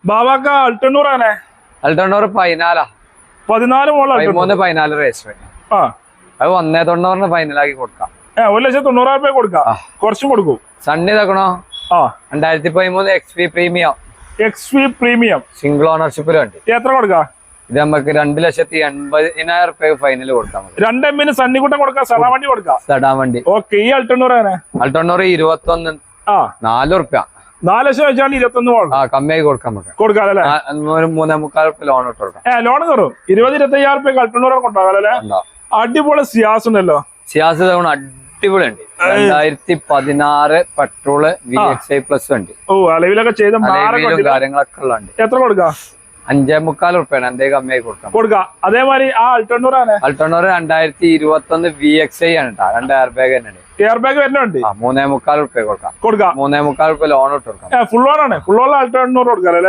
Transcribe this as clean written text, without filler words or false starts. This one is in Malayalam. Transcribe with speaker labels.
Speaker 1: ബാബാക്ക അൾട്ടണ്ണൂറാണേ.
Speaker 2: അൾട്ടണ്ണൂർ 14 14 രജിസ്റ്റർ.
Speaker 1: ആ
Speaker 2: അത് 1.90 ഫൈനലാക്കി കൊടുക്കാം.
Speaker 1: 1,90,000 കൊടുക്കാം. കുറച്ചും കൊടുക്കും.
Speaker 2: സണ്ണി തക്കണോ 2013 XV പ്രീമിയം.
Speaker 1: പ്രീമിയം
Speaker 2: സിംഗിൾ ഓണർഷിപ്പിൽ വണ്ടി.
Speaker 1: എത്ര കൊടുക്കാം?
Speaker 2: ഇത് നമുക്ക് 2,80,000 ഫൈനൽ കൊടുക്കാം.
Speaker 1: 2 M സണ്ണിക്കുട്ടം കൊടുക്കാം. സടാ വണ്ടി കൊടുക്കാം.
Speaker 2: സടാ വണ്ടി.
Speaker 1: ഓക്കെ. ഈ അൾട്ടണ്ണൂറാണ്.
Speaker 2: അൾട്ടണ്ണൂർ 21 4 റുപ്യ.
Speaker 1: 4 ലക്ഷം വെച്ചാൽ 21
Speaker 2: കമ്മിയായി കൊടുക്കാം. നമുക്ക്
Speaker 1: കൊടുക്കാം.
Speaker 2: 3.75 ലോൺ ഇട്ട് കൊടുക്കാം.
Speaker 1: ലോൺ കയറും. 20-25,000 അൾട്ടണ്ണൂറ് കൊണ്ടാകാല്ലേ. അടിപൊളി സിയാസ് ഉണ്ടല്ലോ.
Speaker 2: സിയാസ് അടിപൊളി ഉണ്ട്. 2016 പെട്രോള് VXI+ വണ്ടി.
Speaker 1: അലവിലൊക്കെ ചെയ്ത
Speaker 2: കാര്യങ്ങളൊക്കെ ഉള്ള വണ്ടി.
Speaker 1: എത്ര കൊടുക്കാം?
Speaker 2: 5.25 റുപ്യാണ്. എന്തേ കമ്മിയായി
Speaker 1: കൊടുക്കാം. അതേമാതിരി ആ അൾട്ടണ്ണൂറാണ്.
Speaker 2: അൾട്ടണ്ണൂർ 2021 VXI ആണ് കേട്ടോ. 2 എയർ ബാഗ് തന്നെയാണ്.
Speaker 1: എയർ ബാഗ് വരുന്നുണ്ട്.
Speaker 2: 3.25 റുപ്യ കൊടുക്കാം. 3.25 റുപ്യ ലോൺ ഇട്ട് കൊടുക്കാം.
Speaker 1: ഫുൾ ഓൺ ആണ്. ഫുൾ ഓൺ അൾട്ടണ്ണൂർ കൊടുക്കാം അല്ലേ.